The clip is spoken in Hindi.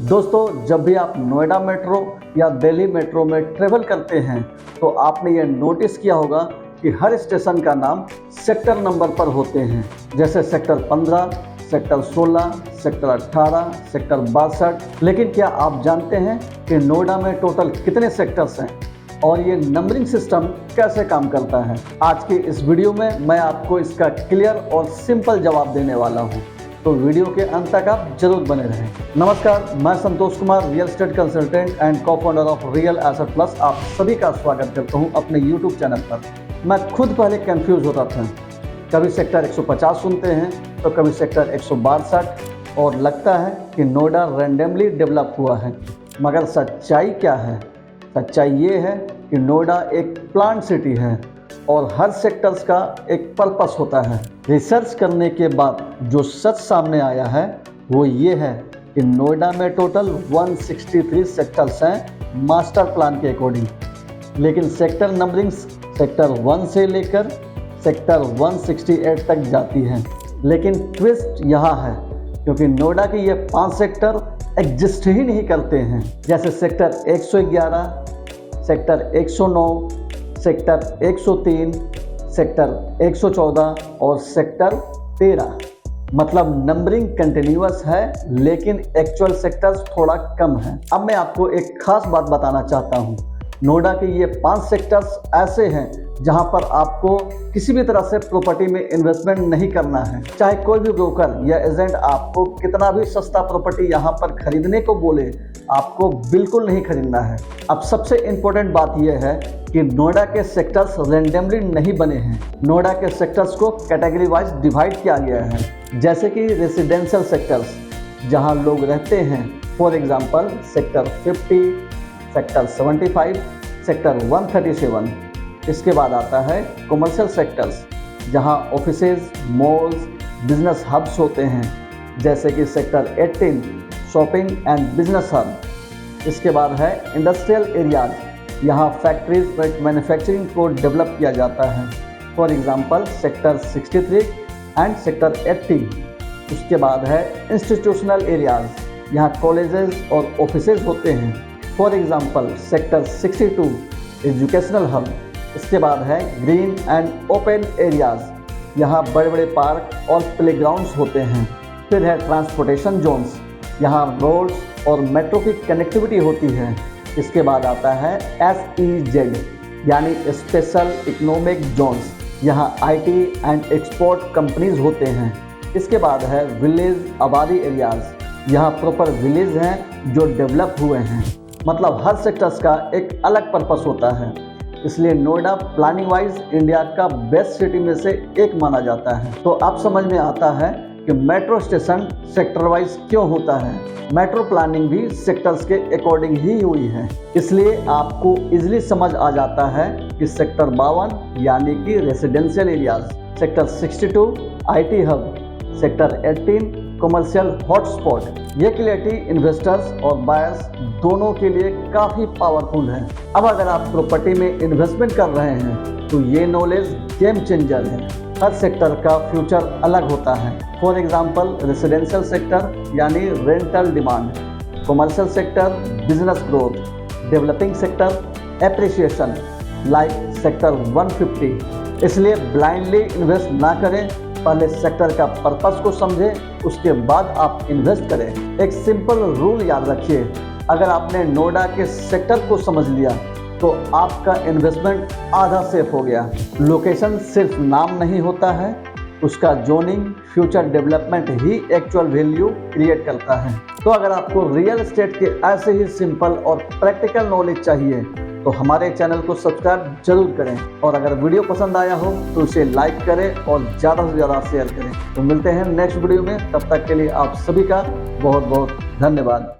दोस्तों, जब भी आप नोएडा मेट्रो या दिल्ली मेट्रो में ट्रेवल करते हैं तो आपने ये नोटिस किया होगा कि हर स्टेशन का नाम सेक्टर नंबर पर होते हैं, जैसे सेक्टर 15, सेक्टर 16, सेक्टर 18, सेक्टर 62। लेकिन क्या आप जानते हैं कि नोएडा में टोटल कितने सेक्टर्स हैं और ये नंबरिंग सिस्टम कैसे काम करता है? आज के इस वीडियो में मैं आपको इसका क्लियर और सिंपल जवाब देने वाला हूँ, तो वीडियो के अंत तक आप जरूर बने रहें। नमस्कार, मैं Santosh Kumar, real estate consultant and cofounder of real asset plus, आप सभी का स्वागत करता हूं अपने यूट्यूब चैनल पर। मैं खुद पहले कंफ्यूज होता था, कभी सेक्टर 150 सुनते हैं तो कभी सेक्टर 162, और लगता है कि नोएडा रैंडमली डेवलप हुआ है। मगर सच्चाई क्या है? सच्चाई ये है कि नोएडा एक प्लांट सिटी है और हर सेक्टर्स का एक पर्पस होता है। रिसर्च करने के बाद जो सच सामने आया है वो ये है कि नोएडा में टोटल 163 सेक्टर्स हैं मास्टर प्लान के अकॉर्डिंग, लेकिन सेक्टर नंबरिंग सेक्टर 1 से लेकर सेक्टर 168 तक जाती है। लेकिन ट्विस्ट यहाँ है, क्योंकि नोएडा के ये 5 सेक्टर एग्जिस्ट ही नहीं करते हैं, जैसे सेक्टर 111, सेक्टर 109, सेक्टर 103, सेक्टर 114 और सेक्टर 13। मतलब नंबरिंग कंटिन्यूअस है, लेकिन एक्चुअल सेक्टर्स थोड़ा कम है। अब मैं आपको एक खास बात बताना चाहता हूँ। नोएडा के ये 5 सेक्टर्स ऐसे हैं जहाँ पर आपको किसी भी तरह से प्रॉपर्टी में इन्वेस्टमेंट नहीं करना है। चाहे कोई भी ब्रोकर या एजेंट आपको कितना भी सस्ता प्रॉपर्टी यहाँ पर खरीदने को बोले, आपको बिल्कुल नहीं खरीदना है। अब सबसे इम्पोर्टेंट बात यह है कि नोएडा के सेक्टर्स रैंडमली नहीं बने हैं। नोएडा के सेक्टर्स को कैटेगरी वाइज डिवाइड किया गया है, जैसे कि रेसिडेंशियल सेक्टर्स जहां लोग रहते हैं, for example sector 50, sector 75, sector 137। इसके बाद आता है कमर्शियल सेक्टर्स जहां ऑफिसेज, मॉल्स, बिजनेस हब्स होते हैं, जैसे कि sector 18 shopping and business hub. इसके बाद है इंडस्ट्रियल एरियाज, यहाँ फैक्ट्रीज और मैन्युफैक्चरिंग को डेवलप किया जाता है, for example sector 63 and sector 80। उसके बाद है इंस्टीट्यूशनल एरियाज, यहाँ कॉलेजेस और ऑफिसेज होते हैं, for example sector 62 educational hub. इसके बाद है ग्रीन एंड ओपन एरियाज, यहाँ बड़े बड़े पार्क और प्लेग्राउंड्स होते हैं। फिर है ट्रांसपोर्टेशन जोन्स, यहाँ रोड्स और मेट्रो की कनेक्टिविटी होती है। इसके बाद आता है SEZ यानी स्पेशल इकोनॉमिक जोन्स, यहाँ IT एंड एक्सपोर्ट कंपनीज होते हैं। इसके बाद है विलेज आबादी एरियाज, यहाँ प्रॉपर विलेज हैं जो डेवलप हुए हैं। मतलब हर सेक्टर्स का एक अलग पर्पस होता है, इसलिए नोएडा प्लानिंग वाइज इंडिया का बेस्ट सिटी में से एक माना जाता है। तो आप समझ में आता है कि मेट्रो स्टेशन सेक्टर वाइज क्यों होता है। मेट्रो प्लानिंग भी सेक्टर्स के अकॉर्डिंग ही हुई है, इसलिए आपको इजीली समझ आ जाता है कि सेक्टर 52 यानी कि residential areas, sector 62 IT hub, sector 18 commercial hotspot. ये क्लैरिटी इन्वेस्टर्स और बायर्स दोनों के लिए काफ़ी पावरफुल है। अब अगर आप प्रॉपर्टी में इन्वेस्टमेंट कर रहे हैं तो ये नॉलेज गेम चेंजर है। हर सेक्टर का फ्यूचर अलग होता है। फॉर एग्जांपल रेसिडेंशियल सेक्टर यानी rental demand, commercial sector business growth, developing sector appreciation like sector 150। इसलिए ब्लाइंडली इन्वेस्ट ना करें, पहले सेक्टर का पर्पस को समझें, उसके बाद आप इन्वेस्ट करें। एक सिंपल रूल याद रखिए, अगर आपने नोएडा के सेक्टर को समझ लिया तो आपका इन्वेस्टमेंट आधा सेफ हो गया। लोकेशन सिर्फ नाम नहीं होता है, उसका जोनिंग, फ्यूचर डेवलपमेंट ही एक्चुअल वैल्यू क्रिएट करता है। तो अगर आपको रियल एस्टेट के ऐसे ही सिंपल और प्रैक्टिकल नॉलेज चाहिए तो हमारे चैनल को सब्सक्राइब जरूर करें, और अगर वीडियो पसंद आया हो तो इसे लाइक करें और ज़्यादा से ज़्यादा शेयर करें। तो मिलते हैं नेक्स्ट वीडियो में, तब तक के लिए आप सभी का बहुत बहुत धन्यवाद।